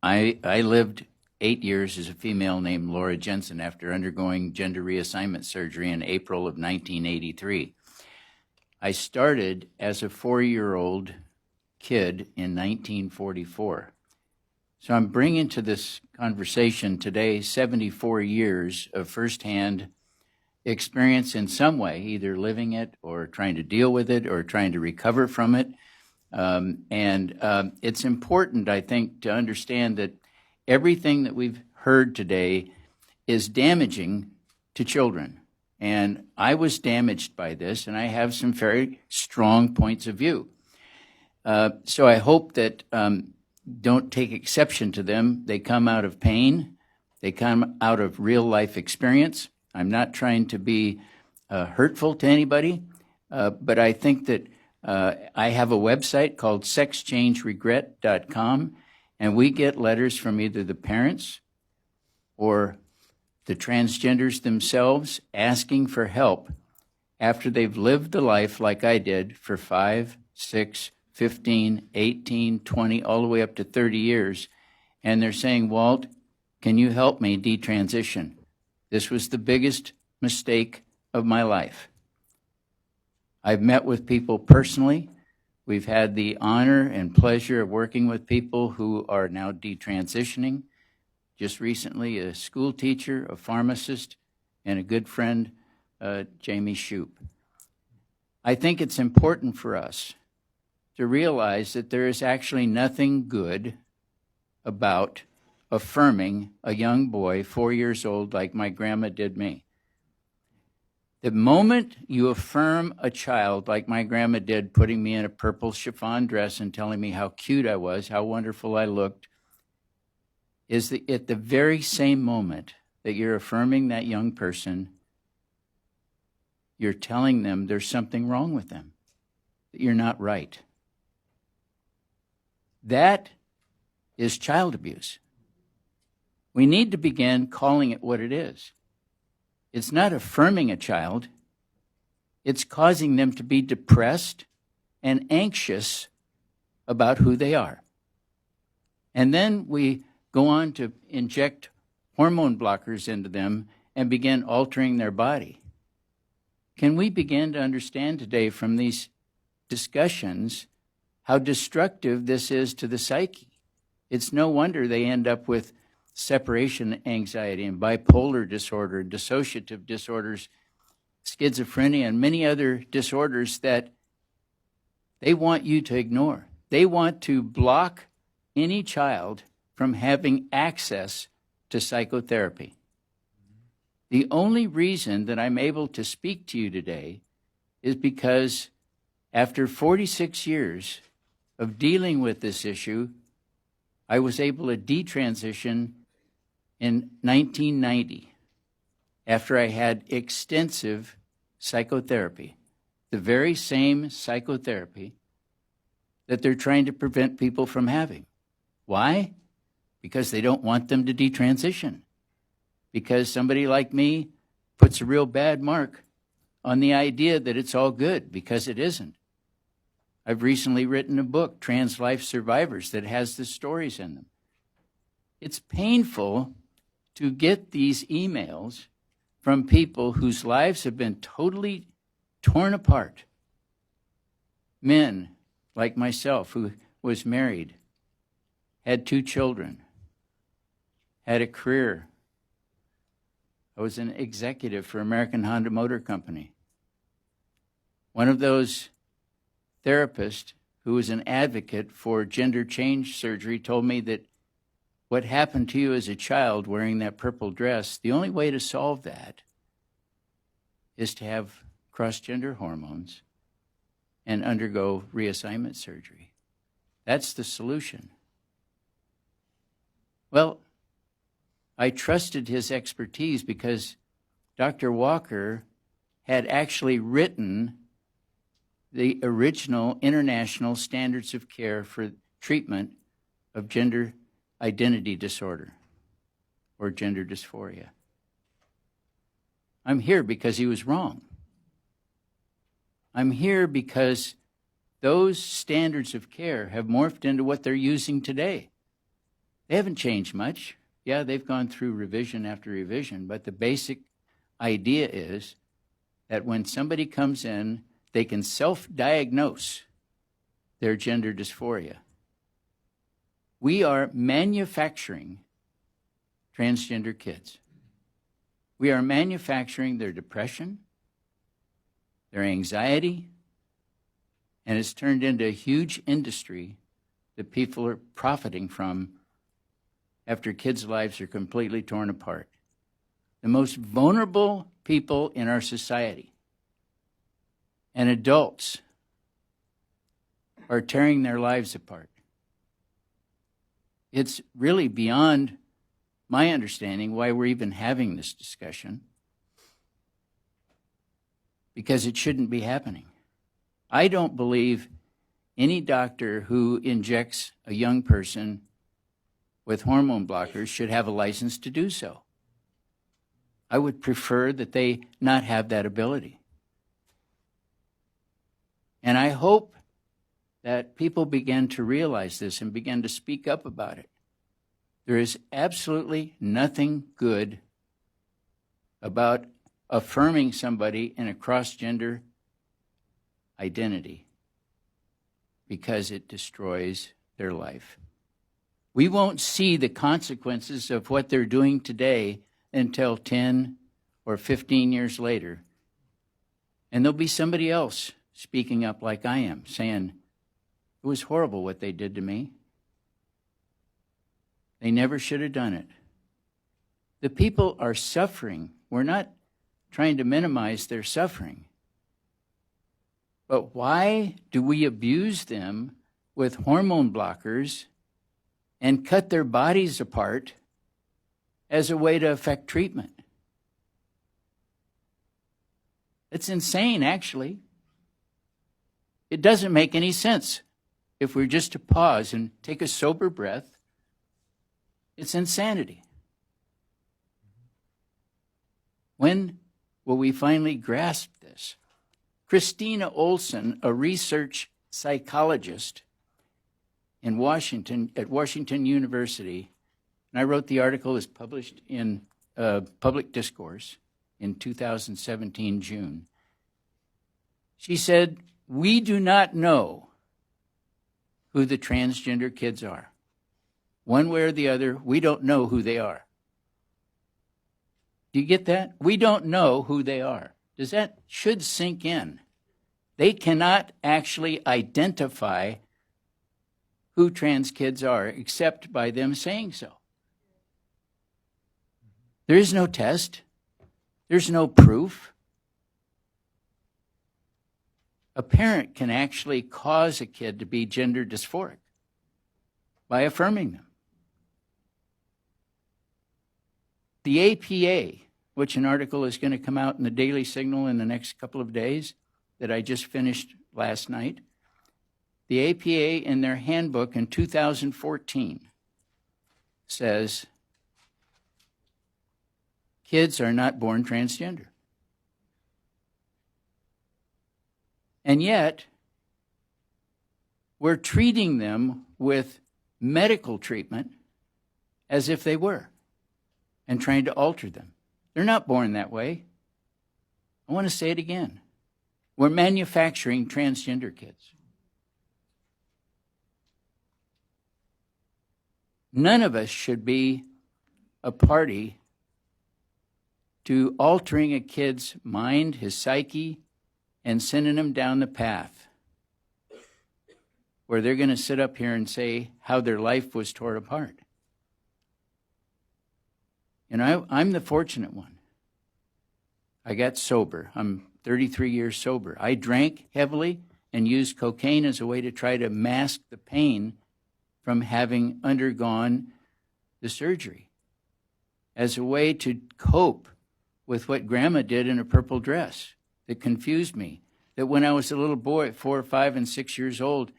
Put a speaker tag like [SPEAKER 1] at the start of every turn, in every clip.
[SPEAKER 1] I lived 8 years as a female named Laura Jensen after undergoing gender reassignment surgery in April of 1983. I started as a 4-year-old kid in 1944. So I'm bringing to this conversation today 74 years of firsthand experience in some way, either living it or trying to deal with it or trying to recover from it. It's important, I think, to understand that everything that we've heard today is damaging to children. And I was damaged by this, and I have some very strong points of view. So I hope that don't take exception to them. They come out of pain. They come out of real life experience. I'm not trying to be hurtful to anybody, but I think that I have a website called sexchangeregret.com, and we get letters from either the parents or the transgenders themselves asking for help after they've lived a life like I did for 5, 6, 15, 18, 20, all the way up to 30 years. And they're saying, Walt, can you help me detransition? This was the biggest mistake of my life. I've met with people personally. We've had the honor and pleasure of working with people who are now detransitioning. Just recently, a school teacher, a pharmacist, and a good friend, Jamie Shoup. I think it's important for us to realize that there is actually nothing good about affirming a young boy, 4 years old, like my grandma did me. The moment you affirm a child, like my grandma did, putting me in a purple chiffon dress and telling me how cute I was, how wonderful I looked, is that at the very same moment that you're affirming that young person, you're telling them there's something wrong with them, that you're not right. That is child abuse. We need to begin calling it what it is. It's not affirming a child. It's causing them to be depressed and anxious about who they are. And then we go on to inject hormone blockers into them and begin altering their body. Can we begin to understand today from these discussions how destructive this is to the psyche? It's no wonder they end up with separation anxiety and bipolar disorder, dissociative disorders, schizophrenia, and many other disorders that they want you to ignore. They want to block any child from having access to psychotherapy. The only reason that I'm able to speak to you today is because after 46 years of dealing with this issue, I was able to detransition in 1990 after I had extensive psychotherapy, the very same psychotherapy that they're trying to prevent people from having. Why? Because they don't want them to detransition. Because somebody like me puts a real bad mark on the idea that it's all good, because it isn't. I've recently written a book, Trans Life Survivors, that has the stories in them. It's painful to get these emails from people whose lives have been totally torn apart. Men like myself, who was married, had 2 children, had a career. I was an executive for American Honda Motor Company. One of those therapists who was an advocate for gender change surgery told me that what happened to you as a child wearing that purple dress, the only way to solve that is to have cross-gender hormones and undergo reassignment surgery. That's the solution. Well, I trusted his expertise because Dr. Walker had actually written the original international standards of care for treatment of gender identity disorder or gender dysphoria. I'm here because he was wrong. I'm here because those standards of care have morphed into what they're using today. They haven't changed much. Yeah, they've gone through revision after revision, but the basic idea is that when somebody comes in, they can self-diagnose their gender dysphoria. We are manufacturing transgender kids. We are manufacturing their depression, their anxiety, and it's turned into a huge industry that people are profiting from after kids' lives are completely torn apart. The most vulnerable people in our society and adults are tearing their lives apart. It's really beyond my understanding why we're even having this discussion, because it shouldn't be happening. I don't believe any doctor who injects a young person with hormone blockers should have a license to do so. I would prefer that they not have that ability. And I hope that people begin to realize this and begin to speak up about it. There is absolutely nothing good about affirming somebody in a cross-gender identity because it destroys their life. We won't see the consequences of what they're doing today until 10 or 15 years later. And there'll be somebody else speaking up like I am, saying, it was horrible what they did to me. They never should have done it. The people are suffering. We're not trying to minimize their suffering. But why do we abuse them with hormone blockers and cut their bodies apart as a way to affect treatment? It's insane, actually. It doesn't make any sense. If we're just to pause and take a sober breath, it's insanity. When will we finally grasp this? Christina Olson, a research psychologist in Washington, at Washington University, and I wrote the article, is published in Public Discourse in 2017, June. She said, we do not know who the transgender kids are. One way or the other, we don't know who they are. Do you get that? We don't know who they are. That should sink in. They cannot actually identify who trans kids are except by them saying so. There is no test. There's no proof. A parent can actually cause a kid to be gender dysphoric by affirming them. The APA, which an article is going to come out in the Daily Signal in the next couple of days that I just finished last night, the APA in their handbook in 2014 says kids are not born transgender. And yet, we're treating them with medical treatment as if they were and trying to alter them. They're not born that way. I want to say it again. We're manufacturing transgender kids. None of us should be a party to altering a kid's mind, his psyche, and sending him down the path where they're going to sit up here and say how their life was torn apart. And I'm the fortunate one. I got sober. I'm 33 years sober. I drank heavily and used cocaine as a way to try to mask the pain from having undergone the surgery, as a way to cope with what Grandma did in a purple dress that confused me. That when I was a little boy at 4, 5, and 6 years old,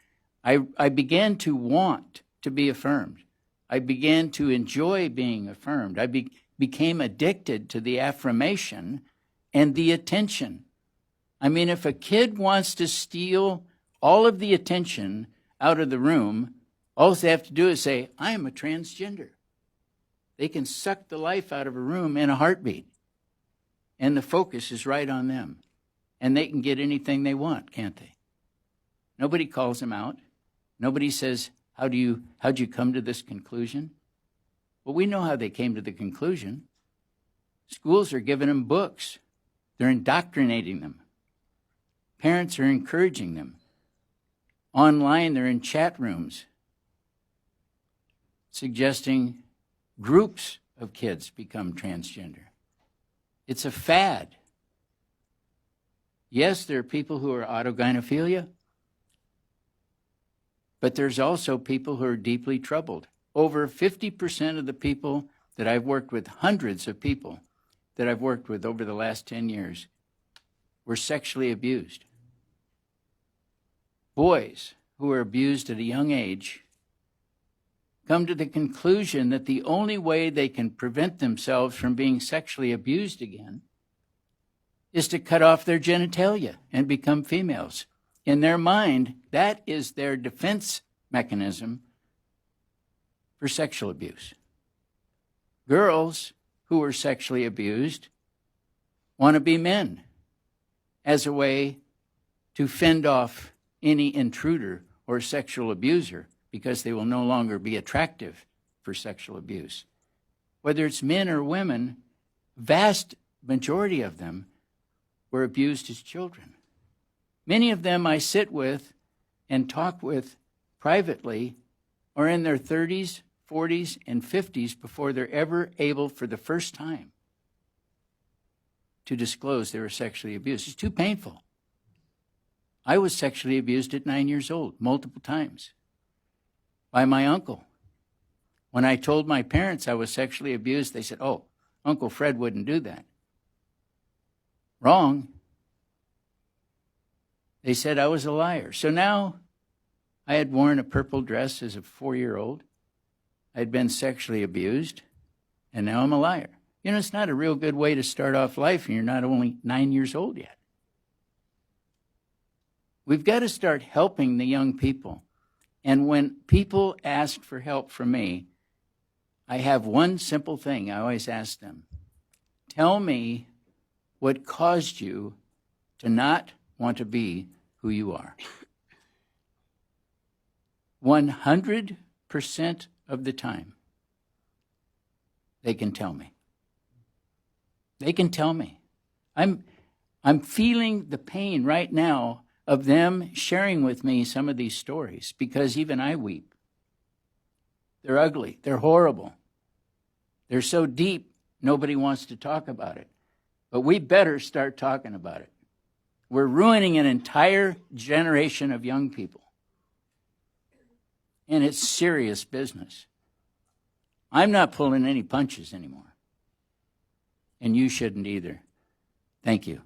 [SPEAKER 1] I began to want to be affirmed. I began to enjoy being affirmed. I became addicted to the affirmation and the attention. I mean, if a kid wants to steal all of the attention out of the room, All they have to do is say, I am a transgender. They can suck the life out of a room in a heartbeat. And the focus is right on them. And they can get anything they want, can't they? Nobody calls them out. Nobody says, how'd you come to this conclusion? Well, we know how they came to the conclusion. Schools are giving them books. They're indoctrinating them. Parents are encouraging them. Online, they're in chat rooms suggesting groups of kids become transgender. It's a fad. Yes, there are people who are autogynephilia, but there's also people who are deeply troubled. Over 50% of the people that I've worked with, hundreds of people that I've worked with over the last 10 years, were sexually abused. Boys who are abused at a young age come to the conclusion that the only way they can prevent themselves from being sexually abused again is to cut off their genitalia and become females. In their mind, that is their defense mechanism for sexual abuse. Girls who are sexually abused want to be men as a way to fend off any intruder or sexual abuser, because they will no longer be attractive for sexual abuse. Whether it's men or women, vast majority of them were abused as children. Many of them I sit with and talk with privately are in their 30s, 40s, and 50s before they're ever able for the first time to disclose they were sexually abused. It's too painful. I was sexually abused at 9 years old, multiple times, by my uncle. When I told my parents I was sexually abused, they said, oh, Uncle Fred wouldn't do that. Wrong. They said I was a liar. So now I had worn a purple dress as a 4-year-old. I'd been sexually abused, and now I'm a liar. You know, it's not a real good way to start off life, and you're not only 9 years old yet. We've got to start helping the young people. And when people ask for help from me, I have one simple thing I always ask them. Tell me what caused you to not want to be who you are. 100% of the time, they can tell me. They can tell me. I'm feeling the pain right now of them sharing with me some of these stories, because even I weep. They're ugly. They're horrible. They're so deep, nobody wants to talk about it. But we better start talking about it. We're ruining an entire generation of young people. And it's serious business. I'm not pulling any punches anymore. And you shouldn't either. Thank you.